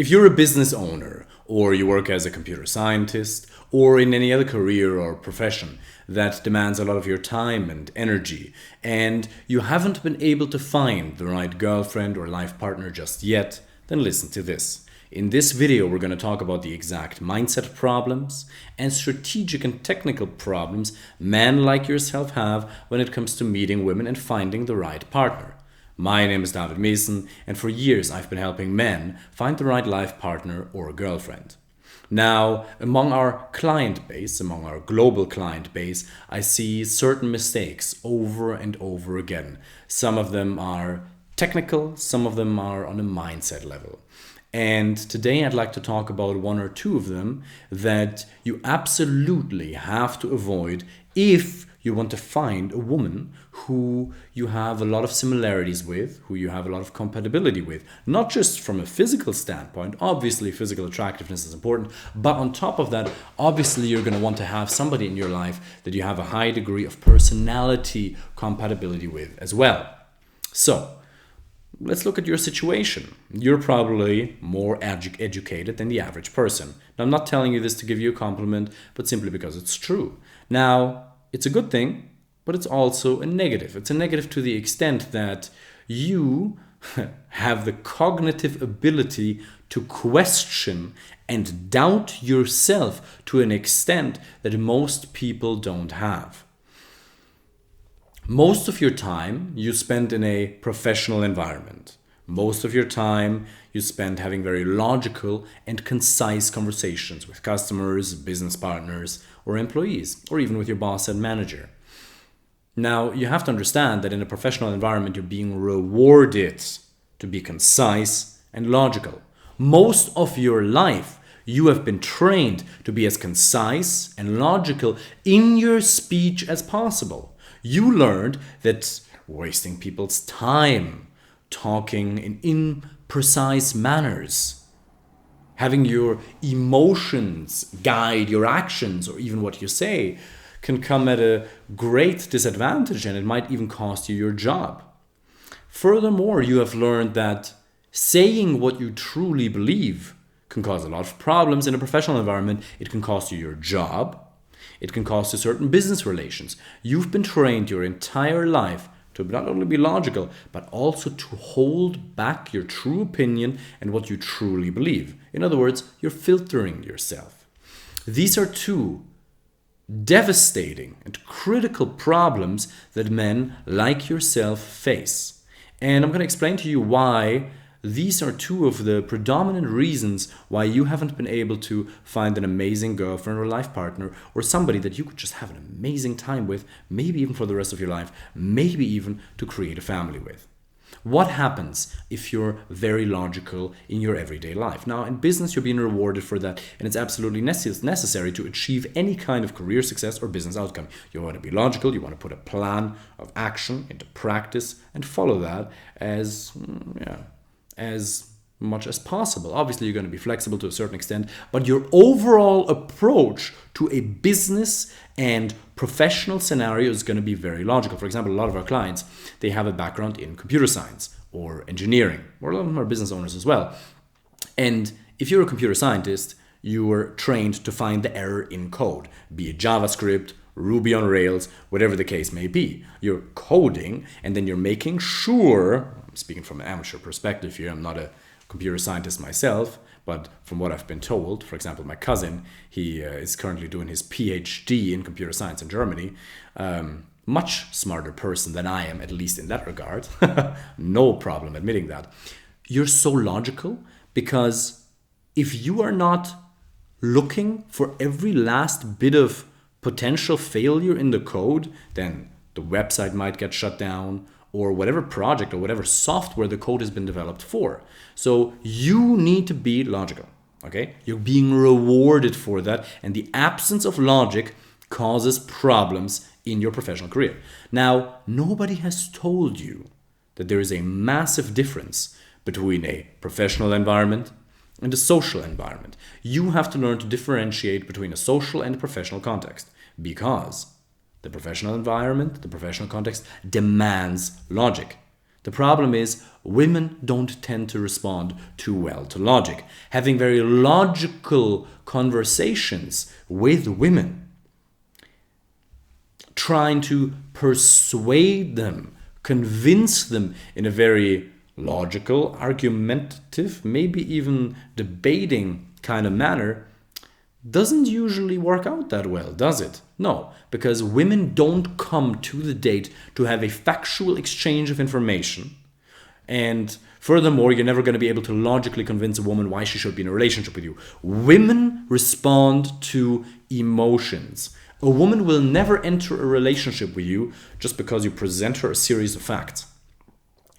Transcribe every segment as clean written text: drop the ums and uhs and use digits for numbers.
If you're a business owner, or you work as a computer scientist, or in any other career or profession that demands a lot of your time and energy, and you haven't been able to find the right girlfriend or life partner just yet, then listen to this. In this video, we're going to talk about the exact mindset problems and strategic and technical problems men like yourself have when it comes to meeting women and finding the right partner. My name is Meessen, and for years I've been helping men find the right life partner or girlfriend. Now, among our client base, among our global client base, I see certain mistakes over and over again. Some of them are technical, some of them are on a mindset level. And today I'd like to talk about one or two of them that you absolutely have to avoid if you want to find a woman who you have a lot of similarities with, who you have a lot of compatibility with. Not just from a physical standpoint, obviously physical attractiveness is important, but on top of that, obviously you're going to want to have somebody in your life that you have a high degree of personality compatibility with as well. So, let's look at your situation. You're probably more educated than the average person. Now, I'm not telling you this to give you a compliment, but simply because it's true. Now, it's a good thing, but it's also a negative. It's a negative to the extent that you have the cognitive ability to question and doubt yourself to an extent that most people don't have. Most of your time you spend in a professional environment. Most of your time you spend having very logical and concise conversations with customers, business partners, or employees, or even with your boss and manager. Now, you have to understand that in a professional environment, you're being rewarded to be concise and logical. Most of your life, you have been trained to be as concise and logical in your speech as possible. You learned that wasting people's time, talking in imprecise manners, having your emotions guide your actions or even what you say can come at a great disadvantage, and it might even cost you your job. Furthermore, you have learned that saying what you truly believe can cause a lot of problems in a professional environment. It can cost you your job. It can cost you certain business relations. You've been trained your entire life to not only be logical, but also to hold back your true opinion and what you truly believe. In other words, you're filtering yourself. These are two devastating and critical problems that men like yourself face. And I'm going to explain to you why these are two of the predominant reasons why you haven't been able to find an amazing girlfriend or life partner, or somebody that you could just have an amazing time with, maybe even for the rest of your life, maybe even to create a family with. What happens if you're very logical in your everyday life? Now, in business, you're being rewarded for that, and it's absolutely necessary to achieve any kind of career success or business outcome. You want to be logical, you want to put a plan of action into practice and follow that as much as possible. Obviously, you're going to be flexible to a certain extent, but your overall approach to a business and professional scenario is going to be very logical. For example, a lot of our clients, they have a background in computer science or engineering, or a lot of them are business owners as well. And if you're a computer scientist, you were trained to find the error in code, be it JavaScript, Ruby on Rails, whatever the case may be. You're coding, and then you're making sure, I'm speaking from an amateur perspective here, I'm not a computer scientist myself, but from what I've been told, for example, my cousin, he is currently doing his PhD in computer science in Germany. Much smarter person than I am, at least in that regard. No problem admitting that. You're so logical because if you are not looking for every last bit of potential failure in the code, then the website might get shut down, or whatever project or whatever software the code has been developed for. So you need to be logical, okay? You're being rewarded for that, and the absence of logic causes problems in your professional career. Now, nobody has told you that there is a massive difference between a professional environment and a social environment. You have to learn to differentiate between a social and a professional context, because the professional environment, the professional context demands logic. The problem is women don't tend to respond too well to logic. Having very logical conversations with women, trying to persuade them, convince them in a very logical, argumentative, maybe even debating kind of manner, doesn't usually work out that well, does it? No, because women don't come to the date to have a factual exchange of information. And furthermore, you're never going to be able to logically convince a woman why she should be in a relationship with you. Women respond to emotions. A woman will never enter a relationship with you just because you present her a series of facts.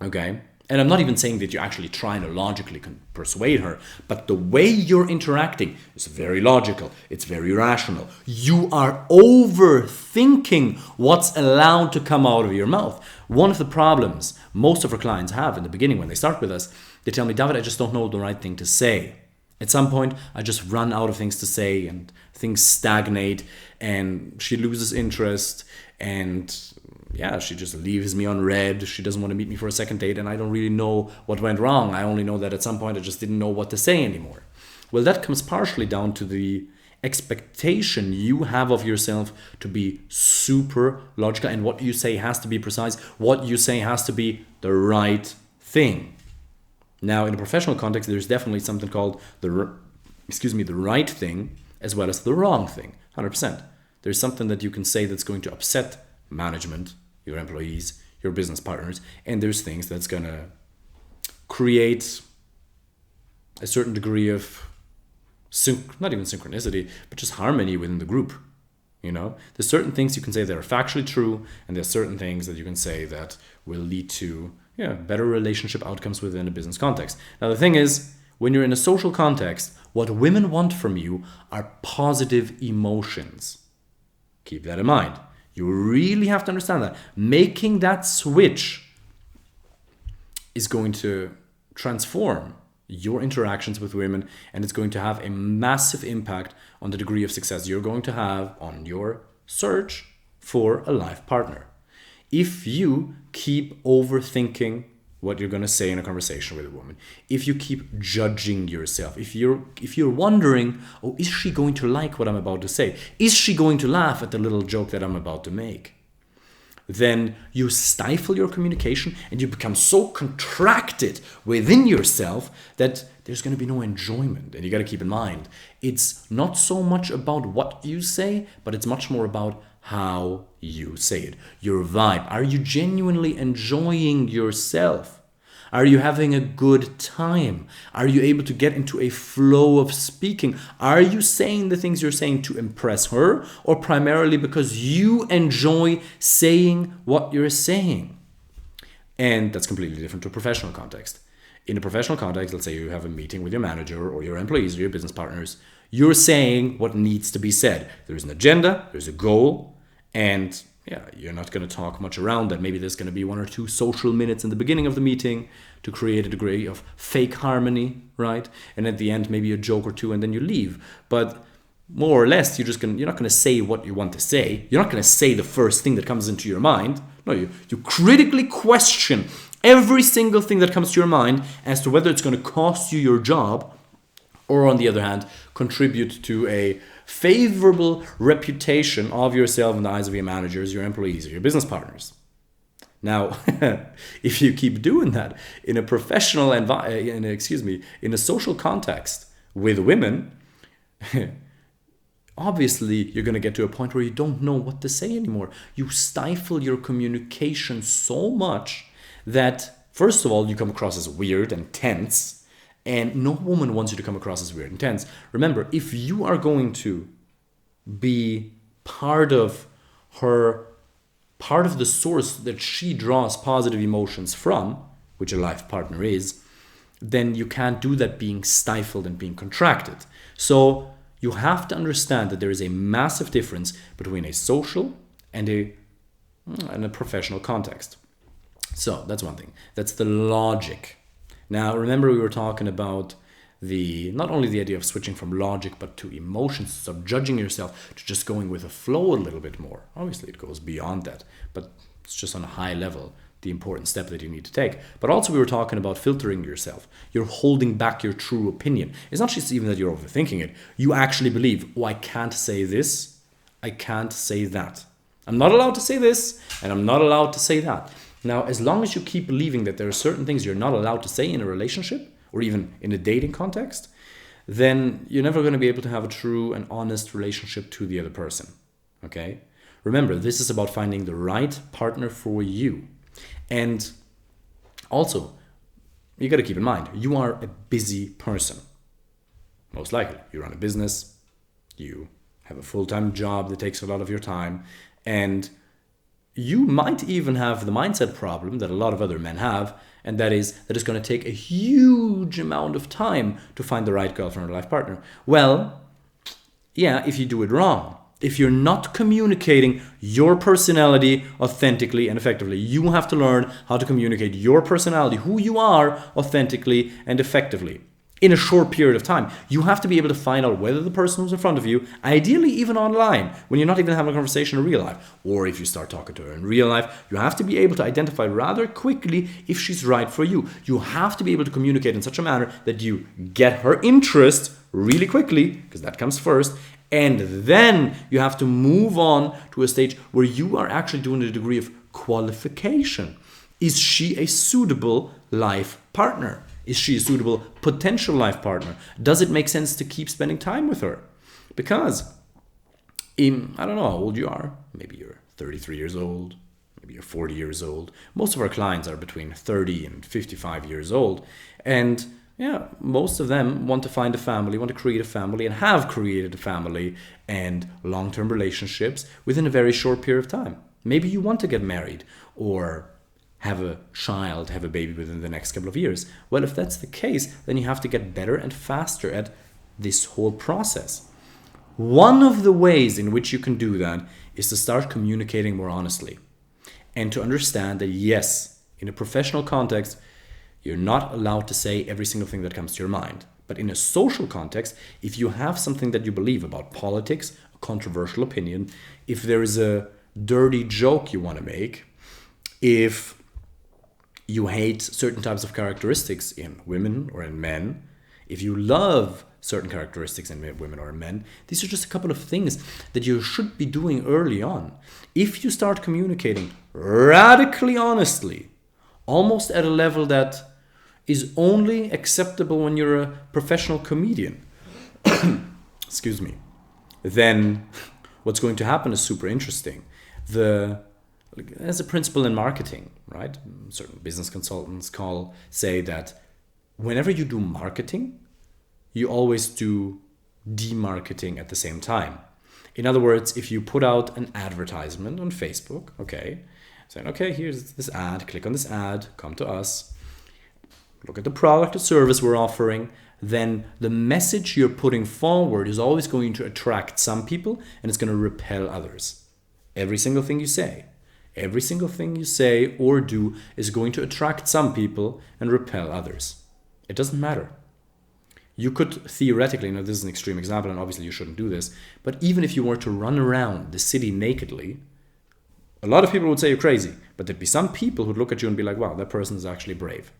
Okay? And I'm not even saying that you're actually trying to logically persuade her, but the way you're interacting is very logical. It's very rational. You are overthinking what's allowed to come out of your mouth. One of the problems most of our clients have in the beginning when they start with us, they tell me, David, I just don't know the right thing to say. At some point, I just run out of things to say and things stagnate and she loses interest and yeah, she just leaves me on red. She doesn't want to meet me for a second date and I don't really know what went wrong. I only know that at some point I just didn't know what to say anymore. Well, that comes partially down to the expectation you have of yourself to be super logical, and what you say has to be precise. What you say has to be the right thing. Now, in a professional context, there's definitely something called the right thing as well as the wrong thing, 100%. There's something that you can say that's going to upset management, your employees, your business partners, and there's things that's going to create a certain degree of not even synchronicity, but just harmony within the group. You know, there's certain things you can say that are factually true, and there's certain things that you can say that will lead to better relationship outcomes within a business context. Now, the thing is, when you're in a social context, what women want from you are positive emotions. Keep that in mind. You really have to understand that. Making that switch is going to transform your interactions with women, and it's going to have a massive impact on the degree of success you're going to have on your search for a life partner. If you keep overthinking what you're going to say in a conversation with a woman, if you keep judging yourself, if you're wondering, oh, is she going to like what I'm about to say? Is she going to laugh at the little joke that I'm about to make? Then you stifle your communication and you become so contracted within yourself that there's going to be no enjoyment. And you got to keep in mind, it's not so much about what you say, but it's much more about how you say it. Your vibe. Are you genuinely enjoying yourself? Are you having a good time? Are you able to get into a flow of speaking? Are you saying the things you're saying to impress her, or primarily because you enjoy saying what you're saying? And that's completely different to a professional context. In a professional context, let's say you have a meeting with your manager or your employees or your business partners, you're saying what needs to be said. There's an agenda, there's a goal, and you're not going to talk much around that. Maybe there's going to be 1 or 2 social minutes in the beginning of the meeting to create a degree of fake harmony, right? And at the end, maybe a joke or two, and then you leave. But more or less, you're not going to say what you want to say. You're not going to say the first thing that comes into your mind. No, you critically question every single thing that comes to your mind as to whether it's going to cost you your job, or on the other hand, contribute to a favorable reputation of yourself in the eyes of your managers, your employees, or your business partners. Now, if you keep doing that in a professional in a social context with women, obviously you're going to get to a point where you don't know what to say anymore. You stifle your communication so much that, first of all, you come across as weird and tense. And no woman wants you to come across as weird and tense. Remember, if you are going to be part of the source that she draws positive emotions from, which a life partner is, then you can't do that being stifled and being contracted. So you have to understand that there is a massive difference between a social and a professional context. So that's one thing. That's the logic. Now, remember we were talking about not only the idea of switching from logic, but to emotions, so judging yourself, to just going with the flow a little bit more. Obviously, it goes beyond that, but it's just on a high level the important step that you need to take. But also we were talking about filtering yourself. You're holding back your true opinion. It's not just even that you're overthinking it. You actually believe, oh, I can't say this, I can't say that. I'm not allowed to say this, and I'm not allowed to say that. Now, as long as you keep believing that there are certain things you're not allowed to say in a relationship, or even in a dating context, then you're never going to be able to have a true and honest relationship to the other person. Okay? Remember, this is about finding the right partner for you. And also, you got to keep in mind, you are a busy person. Most likely, you run a business, you have a full-time job that takes a lot of your time, and you might even have the mindset problem that a lot of other men have, and that is that it's going to take a huge amount of time to find the right girlfriend or life partner. Well, yeah, if you do it wrong. If you're not communicating your personality authentically and effectively, you have to learn how to communicate your personality, who you are, authentically and effectively in a short period of time. You have to be able to find out whether the person who's in front of you, ideally even online, when you're not even having a conversation in real life, or if you start talking to her in real life, you have to be able to identify rather quickly if she's right for you. You have to be able to communicate in such a manner that you get her interest really quickly, because that comes first, and then you have to move on to a stage where you are actually doing a degree of qualification. Is she a suitable life partner? Is she a suitable potential life partner? Does it make sense to keep spending time with her? Because, I don't know how old you are. Maybe you're 33 years old. Maybe you're 40 years old. Most of our clients are between 30 and 55 years old. And yeah, most of them want to find a family, want to create a family, and have created a family and long-term relationships within a very short period of time. Maybe you want to get married or have a child, have a baby within the next couple of years. Well, if that's the case, then you have to get better and faster at this whole process. One of the ways in which you can do that is to start communicating more honestly and to understand that, yes, in a professional context, you're not allowed to say every single thing that comes to your mind. But in a social context, if you have something that you believe about politics, a controversial opinion, if there is a dirty joke you want to make, if you hate certain types of characteristics in women or in men, if you love certain characteristics in women or in men, these are just a couple of things that you should be doing early on. If you start communicating radically honestly, almost at a level that is only acceptable when you're a professional comedian, excuse me, then what's going to happen is super interesting. There's a principle in marketing, right? Certain business consultants say that whenever you do marketing, you always do demarketing at the same time. In other words, if you put out an advertisement on Facebook, saying, okay, here's this ad, click on this ad, come to us, look at the product or service we're offering, then the message you're putting forward is always going to attract some people and it's going to repel others. Every single thing you say or do is going to attract some people and repel others. It doesn't matter. You could theoretically, now this is an extreme example and obviously you shouldn't do this, but even if you were to run around the city nakedly, a lot of people would say you're crazy, but there'd be some people who'd look at you and be like, wow, that person is actually brave.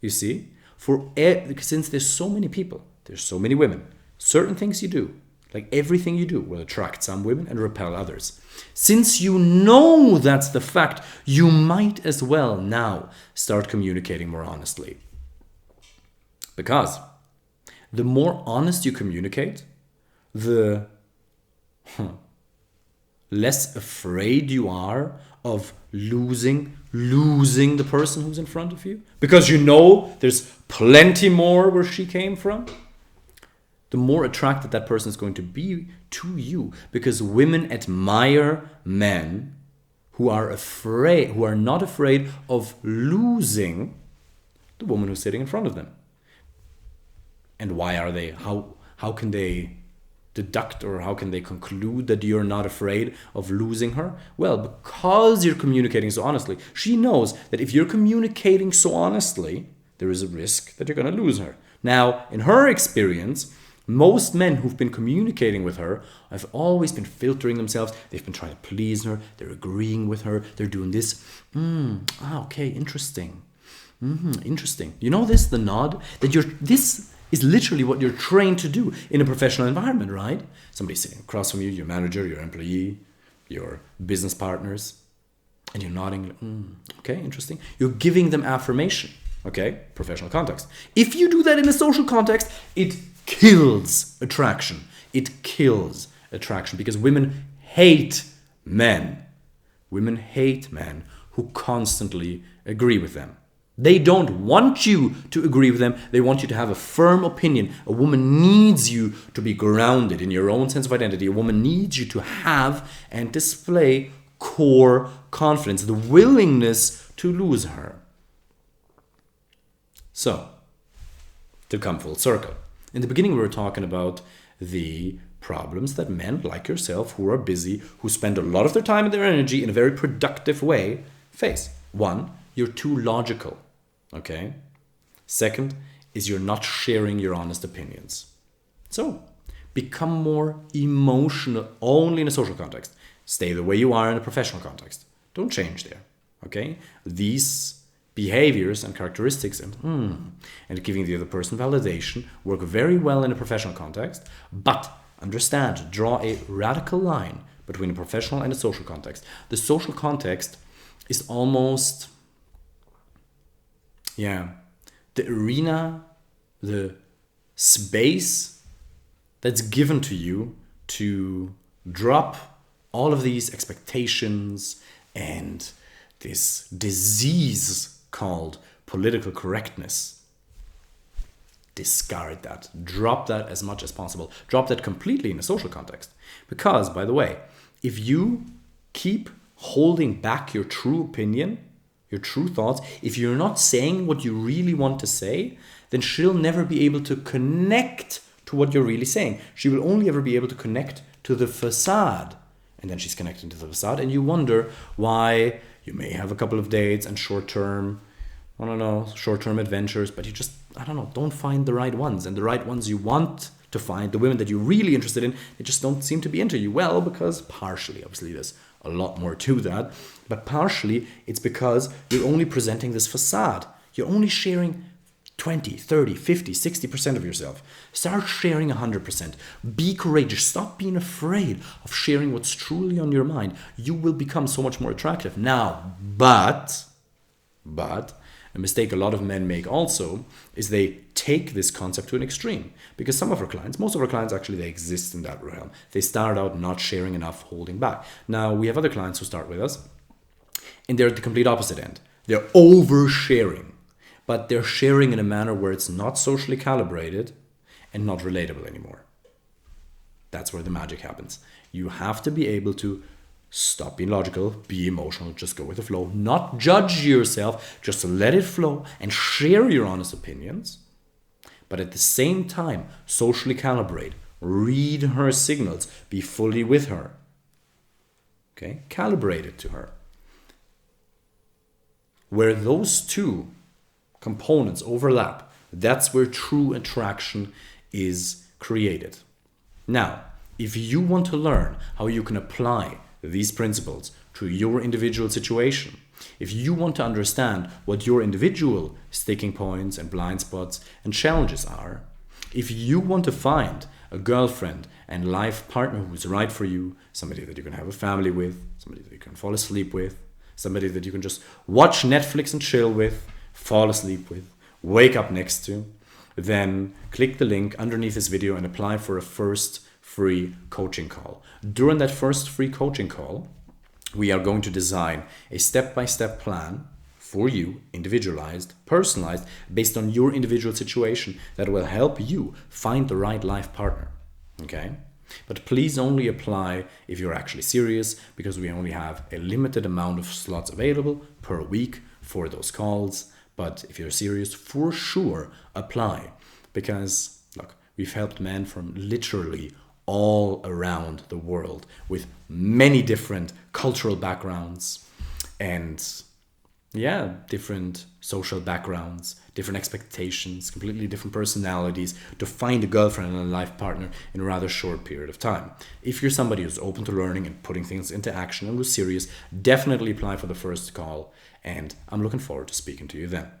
You see? Since there's so many people, there's so many women, certain things you do, like everything you do, will attract some women and repel others. Since you know that's the fact, you might as well now start communicating more honestly. Because the more honest you communicate, the less afraid you are of losing the person who's in front of you, because you know there's plenty more where she came from. The more attracted that person is going to be to you, because women admire men who are not afraid of losing the woman who's sitting in front of them. And why are they? How can they deduct or how can they conclude that you're not afraid of losing her? Well, because you're communicating so honestly. She knows that if you're communicating so honestly, there is a risk that you're going to lose her. Now, in her experience, Most men who've been communicating with her have always been filtering themselves. They've been trying to please her. They're agreeing with her. They're doing this. Okay, interesting. Interesting. You know this, the nod? This is literally what you're trained to do in a professional environment, right? Somebody sitting across from you, your manager, your employee, your business partners, and you're nodding. Okay, interesting. You're giving them affirmation. Okay, professional context. If you do that in a social context, it kills attraction. It kills attraction because women hate men. Women hate men who constantly agree with them. They don't want you to agree with them. They want you to have a firm opinion. A woman needs you to be grounded in your own sense of identity. A woman needs you to have and display core confidence, the willingness to lose her. So, to come full circle. In the beginning, we were talking about the problems that men like yourself, who are busy, who spend a lot of their time and their energy in a very productive way, face. One, you're too logical. Okay? Second is you're not sharing your honest opinions. So, become more emotional only in a social context. Stay the way you are in a professional context. Don't change there. Okay? These behaviors and characteristics and giving the other person validation work very well in a professional context, but understand, draw a radical line between a professional and a social context. The social context is almost, the arena, the space that's given to you to drop all of these expectations and this disease called political correctness. Discard that. Drop that as much as possible. Drop that completely in a social context. Because, by the way, if you keep holding back your true opinion, your true thoughts, if you're not saying what you really want to say, then she'll never be able to connect to what you're really saying. She will only ever be able to connect to the facade. And then she's connecting to the facade, and you wonder why you may have a couple of dates and short-term adventures, but you just, don't find the right ones. And the right ones you want to find, the women that you're really interested in, they just don't seem to be into you. Well, because partially, obviously there's a lot more to that, but partially it's because you're only presenting this facade. You're only sharing 20, 30, 50, 60% of yourself. Start sharing 100%. Be courageous. Stop being afraid of sharing what's truly on your mind. You will become so much more attractive. Now, but a mistake a lot of men make also is they take this concept to an extreme. Because most of our clients actually, they exist in that realm. They start out not sharing enough, holding back. Now, we have other clients who start with us, and they're at the complete opposite end. They're oversharing. But they're sharing in a manner where it's not socially calibrated and not relatable anymore. That's where the magic happens. You have to be able to stop being logical, be emotional, just go with the flow, not judge yourself, just let it flow and share your honest opinions. But at the same time, socially calibrate, read her signals, be fully with her. Okay? Calibrate it to her. Where those two components overlap, that's where true attraction is created. Now, if you want to learn how you can apply these principles to your individual situation, if you want to understand what your individual sticking points and blind spots and challenges are, if you want to find a girlfriend and life partner who's right for you, somebody that you can have a family with, somebody that you can fall asleep with, somebody that you can just watch Netflix and chill with, fall asleep with, wake up next to, then click the link underneath this video and apply for a first free coaching call. During that first free coaching call, we are going to design a step-by-step plan for you, individualized, personalized, based on your individual situation that will help you find the right life partner. Okay? But please only apply if you're actually serious, because we only have a limited amount of slots available per week for those calls. But if you're serious, for sure, apply. Because, look, we've helped men from literally all around the world with many different cultural backgrounds and, different social backgrounds, different expectations, completely different personalities to find a girlfriend and a life partner in a rather short period of time. If you're somebody who's open to learning and putting things into action and who's serious, definitely apply for the first call, and I'm looking forward to speaking to you then.